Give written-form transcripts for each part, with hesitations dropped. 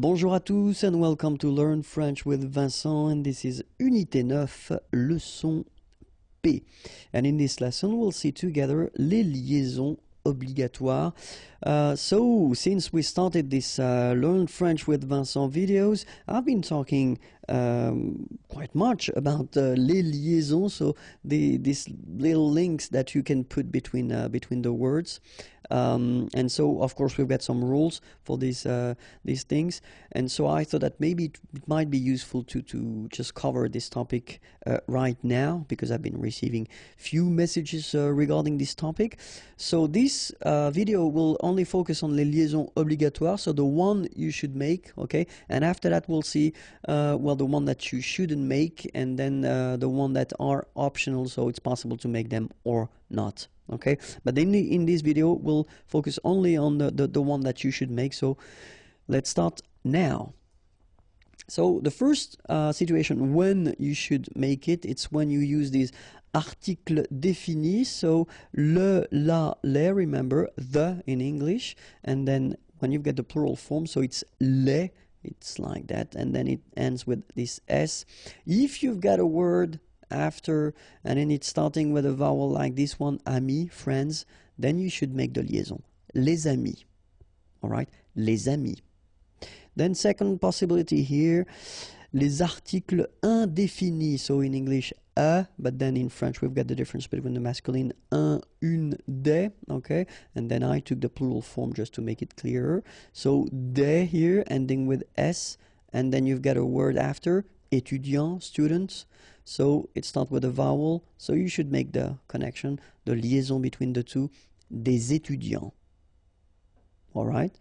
Bonjour à tous and welcome to Learn French with Vincent, and this is Unité 9, leçon P. And in this lesson we'll see together les liaisons obligatoires. So since we started this Learn French with Vincent videos, I've been talking quite much about les liaisons, so these little links that you can put between the words. And so of course we've got some rules for these things, and so I thought that maybe it might be useful to just cover this topic right now, because I've been receiving few messages regarding this topic. So this video will only focus on les liaisons obligatoires, so the one you should make, okay, and after that we'll see well, the one that you shouldn't make, and then the one that are optional, so it's possible to make them or not. Okay, but in this video we'll focus only on the one that you should make. So let's start now. So the first situation when you should make it, it's when you use these articles définis, so le, la, les, remember, the in English, and then when you've got the plural form, so it's les, it's like that, and then it ends with this S. If you've got a word after and then it's starting with a vowel like this one, amis, friends, then you should make the liaison, les amis. All right, les amis. Then second possibility here, les articles indéfinis, so in English a, but then in French we've got the difference between the masculine un, une, des, okay, and then I took the plural form just to make it clearer. So des here ending with s, and then you've got a word after, étudiant, students, so it starts with a vowel, so you should make the connection, the liaison between the two, des étudiants. All right.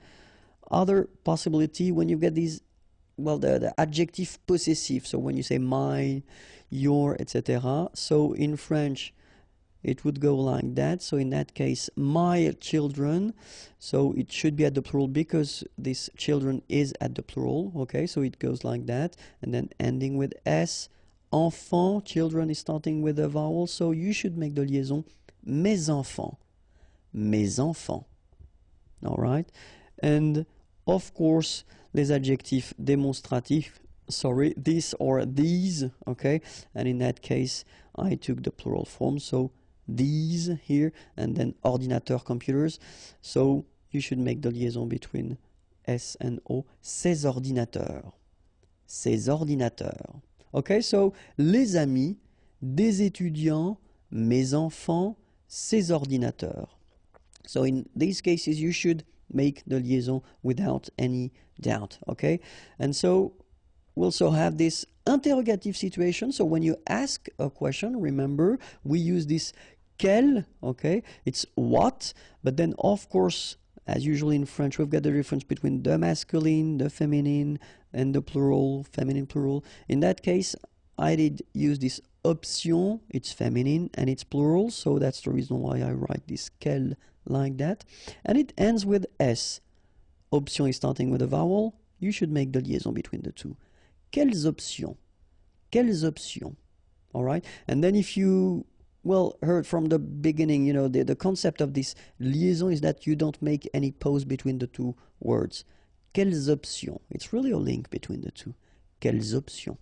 Other possibility, when you get these, well, the adjective possessive, so when you say mine, your, etc. So in French it would go like that. So in that case, my children, so it should be at the plural because this children is at the plural, okay, so it goes like that, and then ending with s. Enfant, children is starting with a vowel, so you should make the liaison mes enfants, mes enfants. All right, and of course les adjectifs démonstratifs, sorry, this or these, okay, and in that case I took the plural form, so these here, and then ordinateur, computers, so you should make the liaison between S and O, ces ordinateurs, ces ordinateurs. Okay, so les amis, des étudiants, mes enfants, ces ordinateurs. So in these cases you should make the liaison without any doubt, okay? And so we also have this interrogative situation. So when you ask a question, remember we use this quel, okay? It's what, but then of course, as usually in French, we've got the difference between the masculine, the feminine, and the plural, feminine, plural. In that case, I did use this option, it's feminine and it's plural, so that's the reason why I write this quel like that. And it ends with S. Option is starting with a vowel, you should make the liaison between the two. Quelles options? Quelles options? All right, and then if you heard from the beginning, you know, the concept of this liaison is that you don't make any pause between the two words. Quelles options? It's really a link between the two. Quelles options?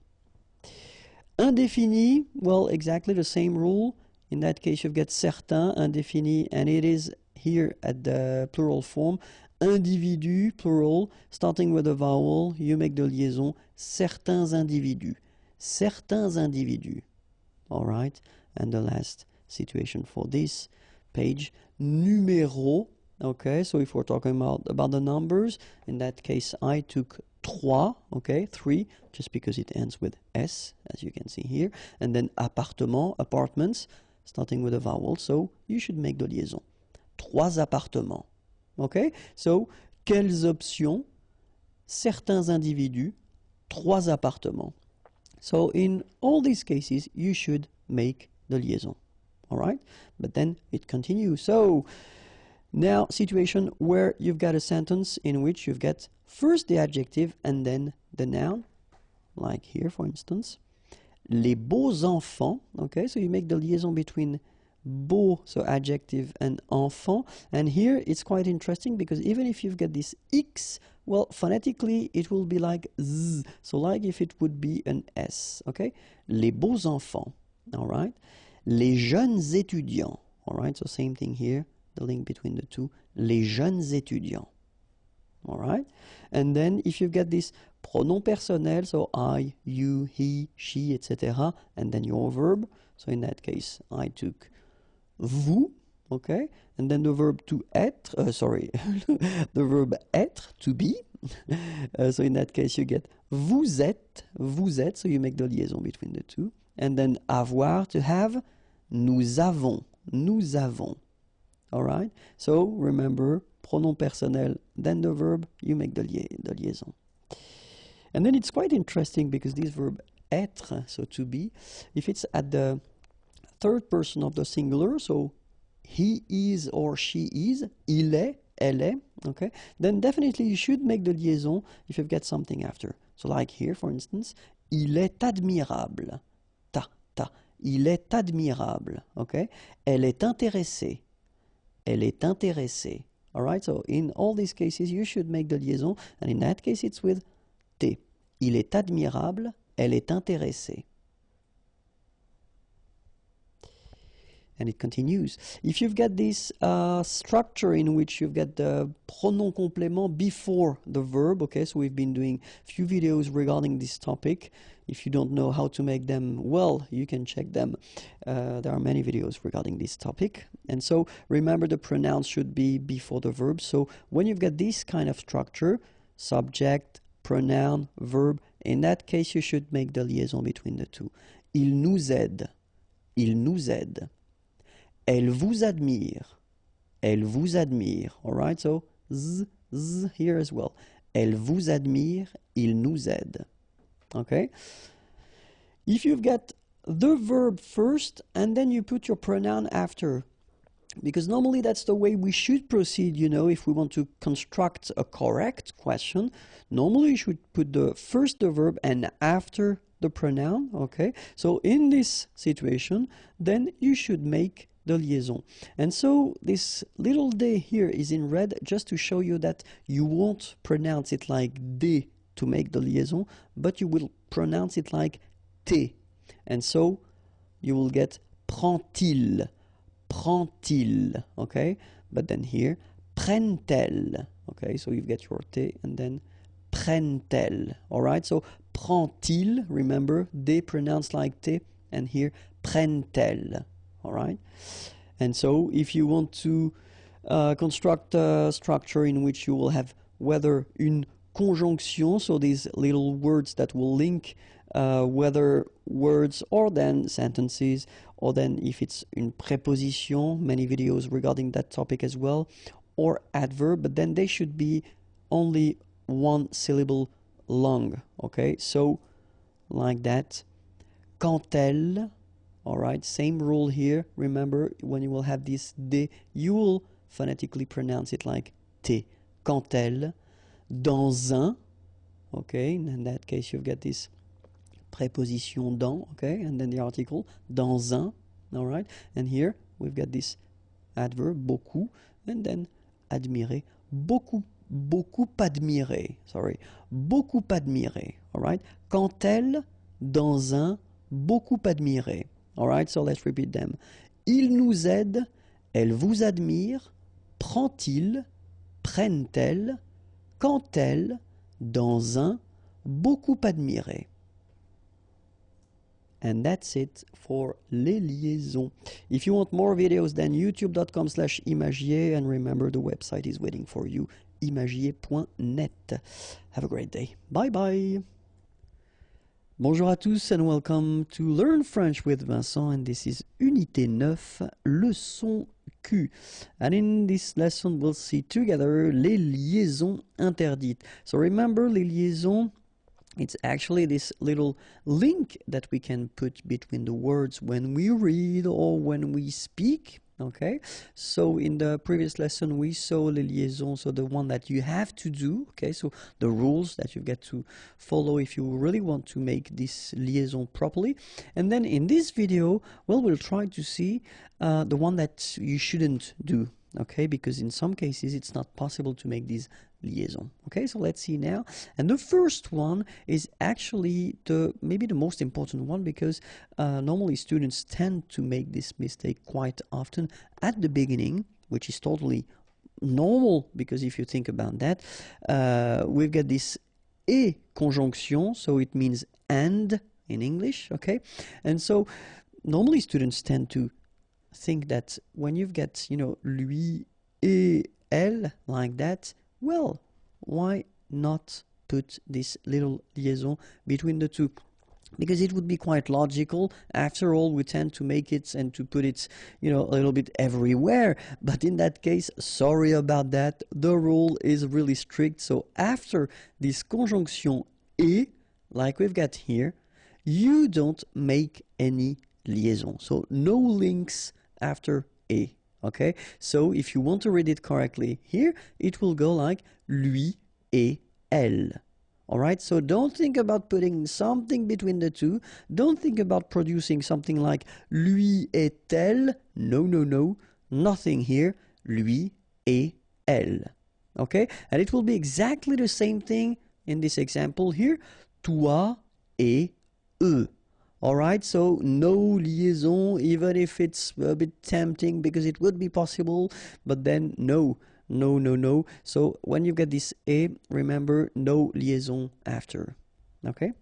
Indéfini, well, exactly the same rule. In that case, you've got certains, indéfini, and it is here at the plural form. Individu, plural, starting with a vowel, you make the liaison, certains individus. Certains individus. All right, and the last situation for this page, numéro. Okay, so if we're talking about the numbers, in that case I took trois, okay, 3, just because it ends with S, as you can see here, and then appartement, apartments, starting with a vowel, so you should make the liaison. Trois appartements. Okay, so quelles options? Certains individus, trois appartements. So in all these cases, you should make the liaison. All right, but then it continues. So now situation where you've got a sentence in which you've got first the adjective and then the noun, like here for instance, les beaux enfants. Okay, so you make the liaison between beau, so adjective and enfant. And here it's quite interesting because even if you've got this X, well, phonetically it will be like Z, so like if it would be an S, okay? Les beaux enfants, all right? Les jeunes étudiants, all right? So same thing here, the link between the two, les jeunes étudiants, all right? And then if you've got this pronom personnel, so I, you, he, she, etc., and then your verb, so in that case, I took vous, okay, and then the verb to être, the verb être, to be, so in that case you get vous êtes, so you make the liaison between the two, and then avoir, to have, nous avons, all right, so remember, pronom personnel, then the verb, you make the liaison. And then it's quite interesting because this verb être, so to be, if it's at the third person of the singular, so he is or she is, il est, elle est, okay, then definitely you should make the liaison if you've got something after. So like here, for instance, il est admirable, il est admirable, okay, elle est intéressée, all right, so in all these cases you should make the liaison, and in that case it's with T. Il est admirable, elle est intéressée. And it continues. If you've got this structure in which you've got the pronom complément before the verb, okay, so we've been doing a few videos regarding this topic. If you don't know how to make them, well, you can check them. There are many videos regarding this topic. And so remember, the pronouns should be before the verb. So when you've got this kind of structure, subject, pronoun, verb, in that case you should make the liaison between the two. Il nous aide, elle vous admire, all right, so z here as well, elle vous admire, il nous aide, okay? If you've got the verb first and then you put your pronoun after, because normally that's the way we should proceed, you know, if we want to construct a correct question. Normally you should put first the verb and after the pronoun, okay? So in this situation, then you should make the liaison. And so this little d here is in red just to show you that you won't pronounce it like d to make the liaison, but you will pronounce it like t. And so you will get prend-il, okay? But then here, prennent-elles, okay? So you get your T and then prennent-elles, all right? So prend-il, remember, they pronounce like T, and here, prennent-elles, all right? And so if you want to construct a structure in which you will have whether une conjonction, so these little words that will link whether words or then sentences, or then if it's une préposition, many videos regarding that topic as well, or adverb, but then they should be only one syllable long, okay? So like that, quand elle, all right, same rule here. Remember, when you will have this D, you will phonetically pronounce it like T. Quand elle, dans un, okay, in that case you've got this préposition dans, okay, and then the article, dans un, all right, and here we've got this adverb, beaucoup, and then admirer, beaucoup admirer, all right, quand elle, dans un, beaucoup admirer, all right, so let's repeat them. Il nous aide, elle vous admire, prend-il, prennent-elles, quand elle, dans un, beaucoup admiré. And that's it for les liaisons. If you want more videos, then youtube.com/imagier, and remember the website is waiting for you, imagier.net. Have a great day. Bye bye. Bonjour à tous and welcome to Learn French with Vincent, and this is Unité 9, leçon Q. And in this lesson we'll see together les liaisons interdites. So remember, les liaisons, it's actually this little link that we can put between the words when we read or when we speak, Okay, so in the previous lesson we saw les liaisons, so the one that you have to do, okay, so the rules that you've got to follow if you really want to make this liaison properly. And then in this video, well, we'll try to see the one that you shouldn't do, okay, because in some cases it's not possible to make these liaison. Okay, so let's see now. And the first one is actually maybe the most important one, because normally students tend to make this mistake quite often at the beginning, which is totally normal, because if you think about that, we've got this et conjonction, so it means and in English, okay? And so normally students tend to think that when you've got, you know, lui et elle like that, well, why not put this little liaison between the two? Because it would be quite logical. After all, we tend to make it and to put it, you know, a little bit everywhere. But in that case, sorry about that. The rule is really strict. So after this conjonction et, like we've got here, you don't make any liaison. So no links after et. Okay, so if you want to read it correctly here, it will go like lui et elle. All right, so don't think about putting something between the two. Don't think about producing something like lui et elle. No, no, no, nothing here. Lui et elle. Okay, and it will be exactly the same thing in this example here. Toi et eux. Alright, so no liaison, even if it's a bit tempting, because it would be possible, but then no. So when you get this et, remember, no liaison after. Okay?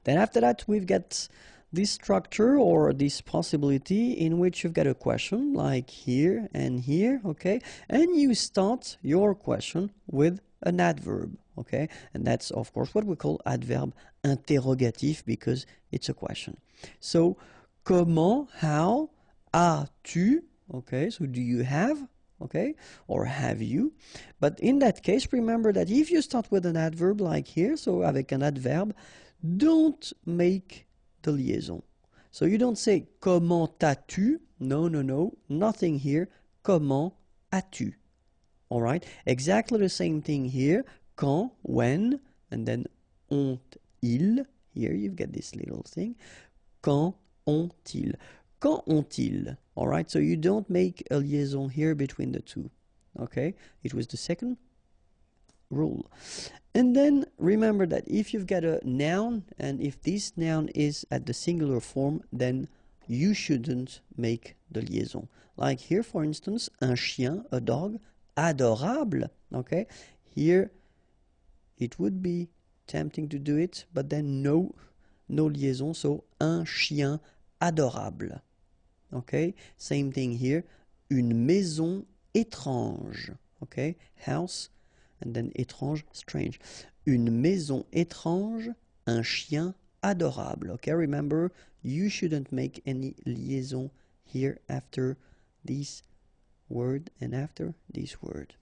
Then after that, we've got this structure or this possibility in which you've got a question like here and here, okay? And you start your question with an adverb, okay? And that's, of course, what we call adverb interrogatif, because it's a question. So, comment, how, as-tu, okay? So, do you have, okay? Or have you? But in that case, remember that if you start with an adverb like here, so avec un adverbe, don't make the liaison. So you don't say comment as-tu? No, nothing here. Comment as-tu? All right, exactly the same thing here. Quand, when, and then ont-ils. Here you've got this little thing. Quand ont-ils? Quand ont-ils? All right, so you don't make a liaison here between the two. Okay, it was the second rule. And then remember that if you've got a noun, and if this noun is at the singular form, then you shouldn't make the liaison. Like here, for instance, un chien, a dog, adorable, okay? Here, it would be tempting to do it, but then no liaison, so un chien adorable, okay? Same thing here, une maison étrange, okay? House, and then étrange, strange. Une maison étrange, un chien adorable. Okay, remember, you shouldn't make any liaison here after this word and after this word.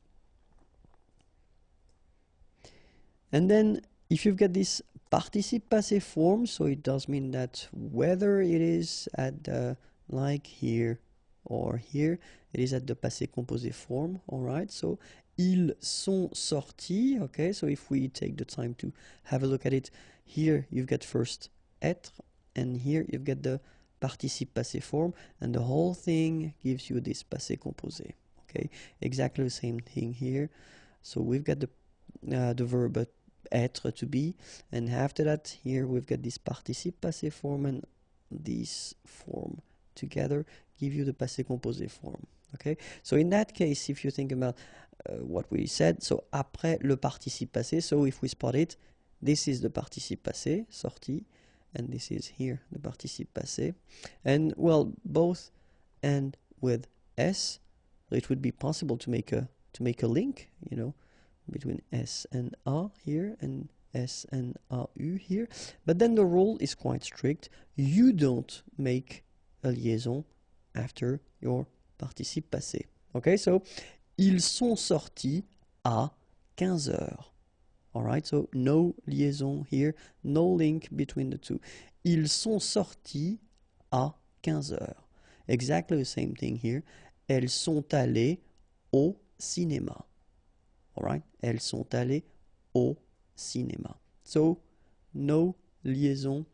And then, if you've got this participe passé form, so it does mean that whether it is at the, like here or here, it is at the passé composé form, alright? So, ils sont sortis, okay? So if we take the time to have a look at it, here you've got first être, and here you've got the participe passé form, and the whole thing gives you this passé composé, okay? Exactly the same thing here. So we've got the verb être, to be, and after that, here we've got this participe passé form, and this form together give you the passé composé form. Okay, so in that case, if you think about what we said, so après le participe passé, so if we spot it, this is the participe passé, sorti, and this is here the participe passé, and well, both end with s, it would be possible to make a link, you know, between s and a here and s and au here, but then the rule is quite strict. You don't make a liaison after your participe passé. Okay, so ils sont sortis à 15 heures. Alright, so no liaison here, no link between the two. Ils sont sortis à 15 heures. exactly the same thing here. Elles sont allées au cinéma. All right? Elles sont allées au cinéma. So, no liaison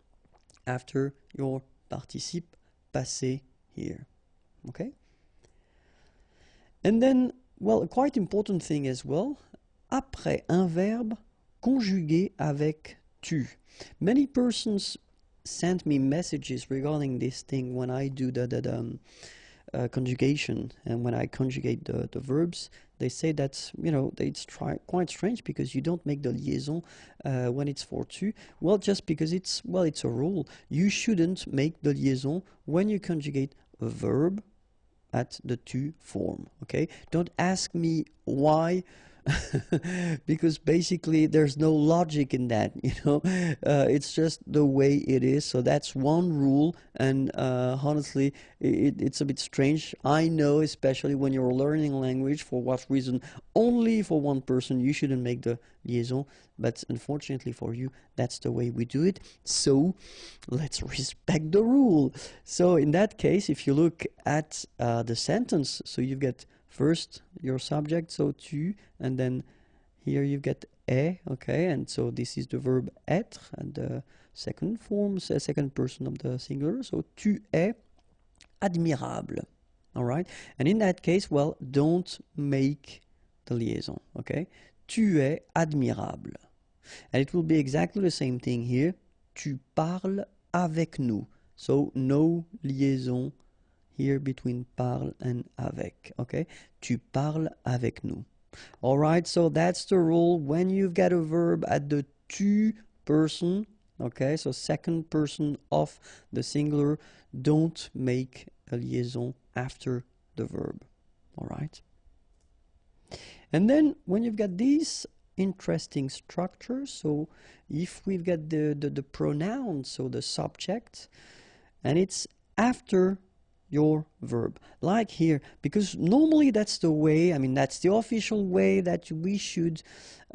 after your participe passé here. Okay? And then, well, a quite important thing as well, après un verbe conjugué avec tu. Many persons send me messages regarding this thing when I do the conjugation, and when I conjugate the verbs, they say that, you know, it's quite strange because you don't make the liaison when it's for tu. Well, just because it's a rule. You shouldn't make the liaison when you conjugate a verb at the tu form. Okay, don't ask me why. Because basically there's no logic in that, you know. It's just the way it is. So that's one rule, and honestly, it's a bit strange. I know, especially when you're learning language, for what reason only for one person you shouldn't make the liaison, but unfortunately for you, that's the way we do it. So let's respect the rule. So in that case, if you look at the sentence, so you've got first your subject, so tu, and then here you get est, okay, and so this is the verb être, and the second form, second person of the singular, so tu es admirable. All right, and in that case, well, don't make the liaison, okay. Tu es admirable, and it will be exactly the same thing here. Tu parles avec nous, so no liaison here between parle and avec, okay? Tu parles avec nous. All right, so that's the rule. When you've got a verb at the tu person, okay, so second person of the singular, don't make a liaison after the verb. All right? And then when you've got these interesting structures, so if we've got the pronoun, so the subject, and it's after your verb, like here, because normally that's the way, I mean, that's the official way that we should,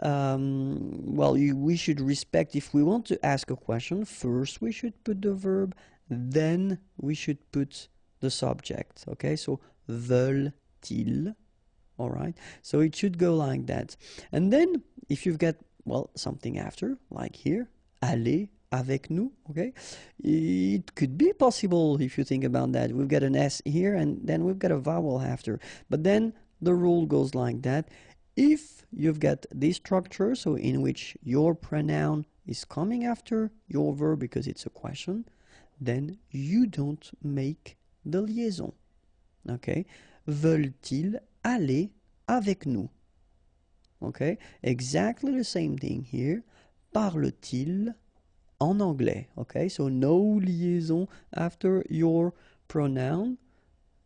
we should respect. If we want to ask a question, first we should put the verb, then we should put the subject, okay? So, veulent-ils, all right? So it should go like that. And then, if you've got, well, something after, like here, aller avec nous, okay? It could be possible if you think about that. We've got an S here, and then we've got a vowel after. But then the rule goes like that. If you've got this structure, so in which your pronoun is coming after your verb because it's a question, then you don't make the liaison, okay? Veulent-ils aller avec nous? Okay, exactly the same thing here. Parle-t-il en anglais? Okay, so no liaison after your pronoun.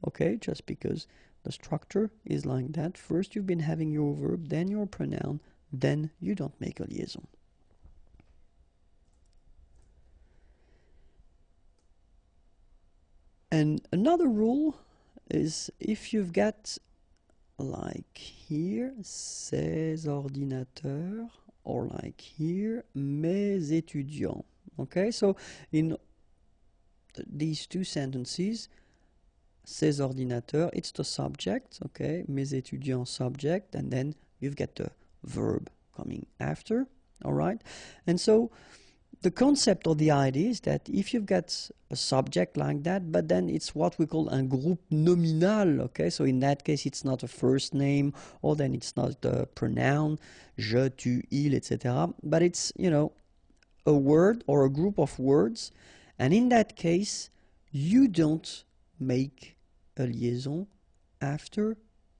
Okay, just because the structure is like that. First you've been having your verb, then your pronoun, then you don't make a liaison. And another rule is if you've got, like here, ces ordinateurs, or like here, mes étudiants. Okay, so in these two sentences, ces ordinateurs, it's the subject, okay, mes étudiants subject, and then you've got the verb coming after, all right? And so the concept or the idea is that if you've got a subject like that, but then it's what we call un groupe nominal, okay? So in that case, it's not a first name, or then it's not the pronoun, je, tu, il, etc. But it's, you know, a word or a group of words. And in that case, you don't make a liaison after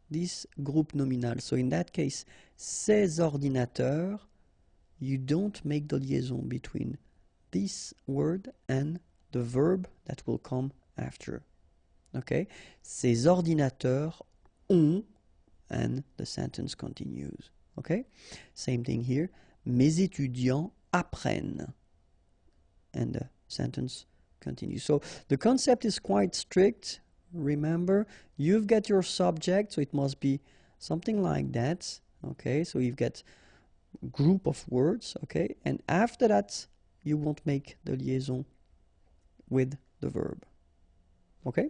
this groupe nominal. So in that case, ces ordinateurs, you don't make the liaison between this word and the verb that will come after. Okay? Ces ordinateurs ont, and the sentence continues. Okay? Same thing here. Mes étudiants apprennent. And the sentence continues. So the concept is quite strict. Remember, you've got your subject, so it must be something like that. Okay? So you've got group of words, okay, and after that you won't make the liaison with the verb. Okay,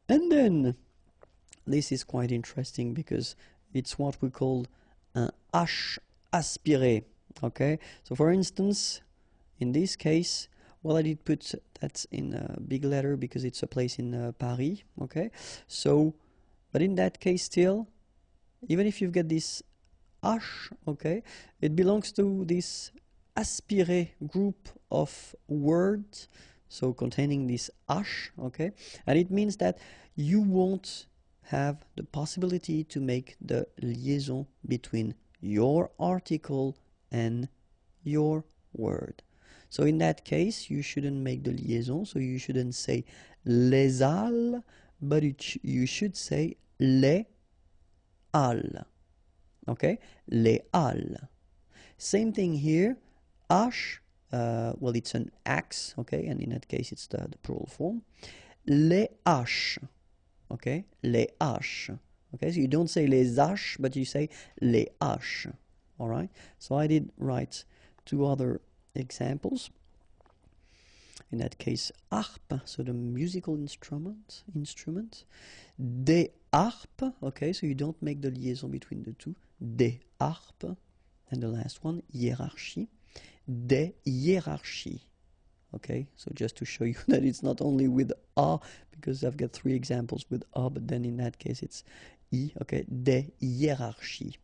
And then, this is quite interesting because it's what we call un H aspiré. Okay, so for instance, in this case, well, I did put that in a big letter because it's a place in Paris. Okay, so, but in that case, still, even if you've got this H, okay, it belongs to this aspiré group of words, so containing this H, okay, and it means that you won't have the possibility to make the liaison between your article and your word. So in that case, you shouldn't make the liaison, so you shouldn't say les halles, but you should say les halles. Okay, les halles. Same thing here. H, well, it's an axe, okay, and in that case, it's the plural form. Les haches, okay, les haches. Okay, so you don't say les haches, but you say les haches. All right. So I did write two other examples. In that case, harpe, so the musical instrument. Des harpes, okay, so you don't make the liaison between the two. Des harpes. And the last one, hiérarchie. Des hiérarchies. Okay, so just to show you that it's not only with A, because I've got three examples with A, but then in that case it's I, okay, des hiérarchies.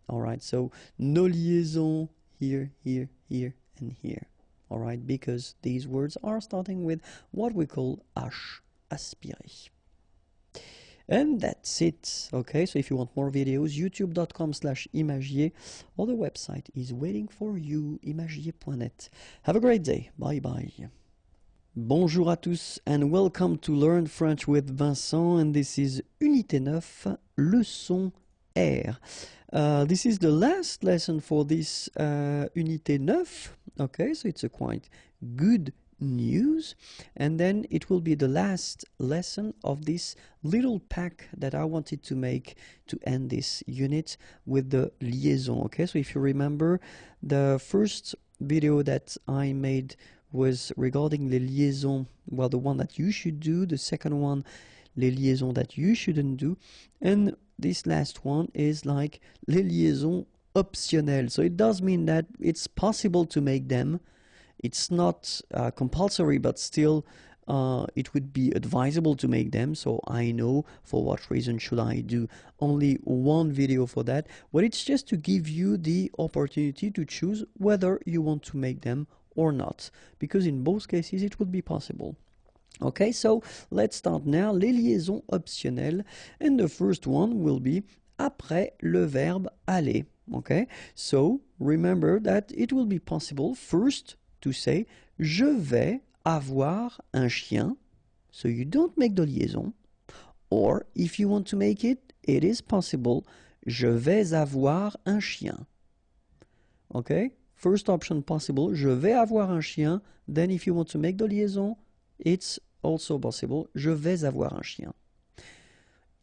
All right, so no liaison here, here, here, and here. All right, because these words are starting with what we call H aspiré. And that's it. Okay, so if you want more videos, youtube.com/imagier, or the website is waiting for you, imagier.net. Have a great day. Bye bye. Bonjour à tous and welcome to Learn French with Vincent, and this is Unité 9, leçon R. This is the last lesson for this Unité 9. Okay, so it's a quite good news, and then it will be the last lesson of this little pack that I wanted to make to end this unit with the liaison. Okay, so if you remember, the first video that I made was regarding les liaisons, well, the one that you should do, the second one, les liaisons that you shouldn't do, and this last one is like les liaisons optionnelles. So it does mean that it's possible to make them. It's not compulsory, but still it would be advisable to make them. So I know for what reason should I do only one video for that. But it's just to give you the opportunity to choose whether you want to make them or not, because in both cases it would be possible. Okay, so let's start now. Les liaisons optionnelles, and the first one will be après le verbe aller. Okay, so remember that it will be possible first to say je vais avoir un chien, so you don't make the liaison, or if you want to make it, it is possible je vais avoir un chien. Okay, first option possible, je vais avoir un chien, then if you want to make the liaison, it's also possible je vais avoir un chien.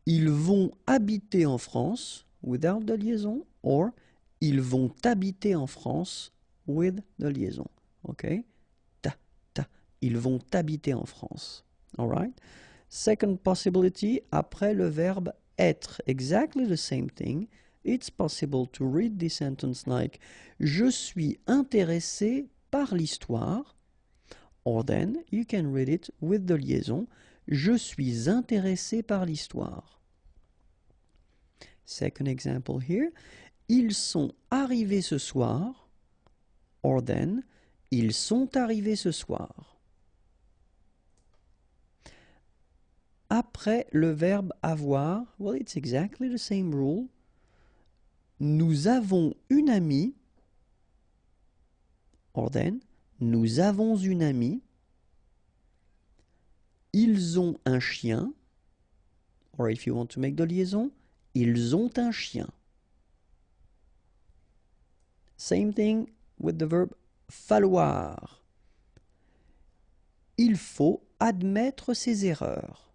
Ils vont habiter en France without the liaison, or ils vont habiter en France with the liaison. Okay, ils vont habiter en France. All right. Second possibility, après le verbe être, exactly the same thing. It's possible to read this sentence like je suis intéressé par l'histoire, or then you can read it with the liaison je suis intéressé par l'histoire. Second example here, ils sont arrivés ce soir, or then ils sont arrivés ce soir. Après le verbe avoir, well, it's exactly the same rule. Nous avons une amie, or then, nous avons une amie. Ils ont un chien, or if you want to make the liaison, ils ont un chien. Same thing with the verb falloir. Il faut admettre ses erreurs.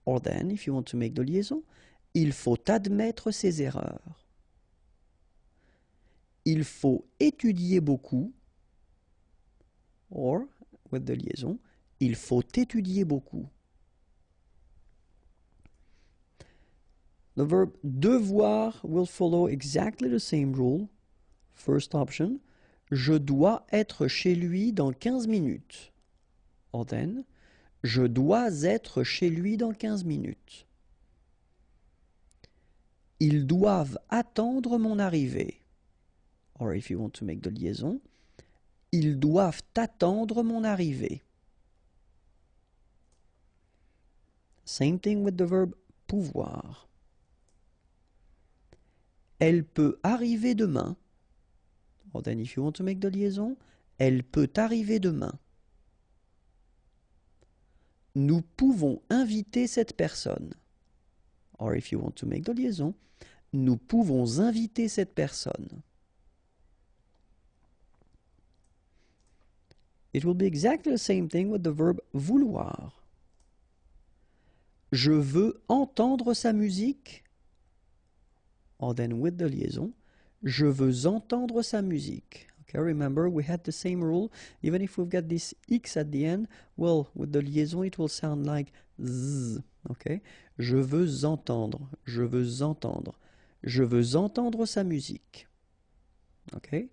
Or then, if you want to make the liaison, il faut admettre ses erreurs. Il faut étudier beaucoup. Or, with the liaison, Il faut étudier beaucoup. The verb devoir will follow exactly the same rule. First option, je dois être chez lui dans 15 minutes. Or then, je dois être chez lui dans 15 minutes. Ils doivent attendre mon arrivée. Or if you want to make the liaison, ils doivent attendre mon arrivée. Same thing with the verb pouvoir. Elle peut arriver demain. Or then if you want to make the liaison, elle peut arriver demain. Nous pouvons inviter cette personne. Or if you want to make the liaison, nous pouvons inviter cette personne. It will be exactly the same thing with the verb vouloir. Je veux entendre sa musique. Or then with the liaison, je veux entendre sa musique. Okay, remember we had the same rule. Even if we've got this X at the end, well, with the liaison it will sound like Z. Okay? Je veux entendre, je veux entendre. Je veux entendre sa musique. Okay?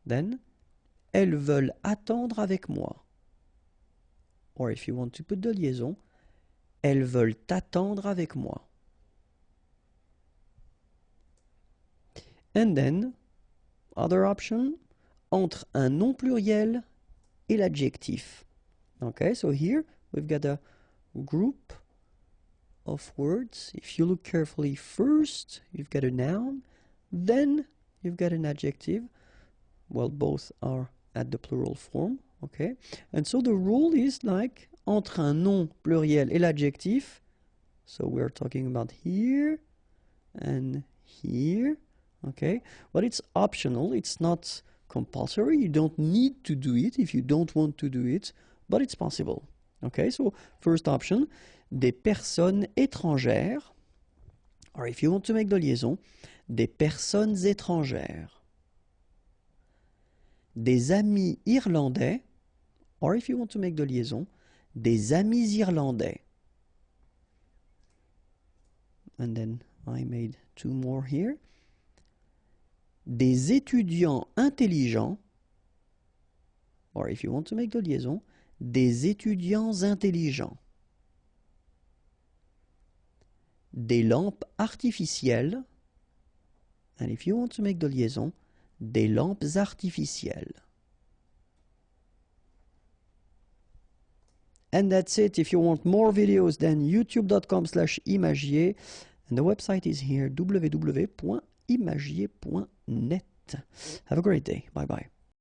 Then, elles veulent attendre avec moi. Or if you want to put the liaison, elles veulent attendre avec moi. And then, other option, entre un nom pluriel et l'adjectif. Okay, so here we've got a group of words. If you look carefully, first you've got a noun, then you've got an adjective. Well, both are at the plural form, okay? And so the rule is like entre un nom pluriel et l'adjectif. So we're talking about here and here, okay? But it's optional, it's not compulsory. You don't need to do it if you don't want to do it, but it's possible. Okay, so first option, des personnes étrangères. Or if you want to make the liaison, des personnes étrangères. Des amis irlandais. Or if you want to make the liaison, des amis irlandais. And then I made two more here. Des étudiants intelligents. Or if you want to make the liaison, des étudiants intelligents. Des lampes artificielles. And if you want to make the liaison, des lampes artificielles. And that's it. If you want more videos, then youtube.com/imagier. And the website is here, www.imagier.net. Have a great day. Bye-bye.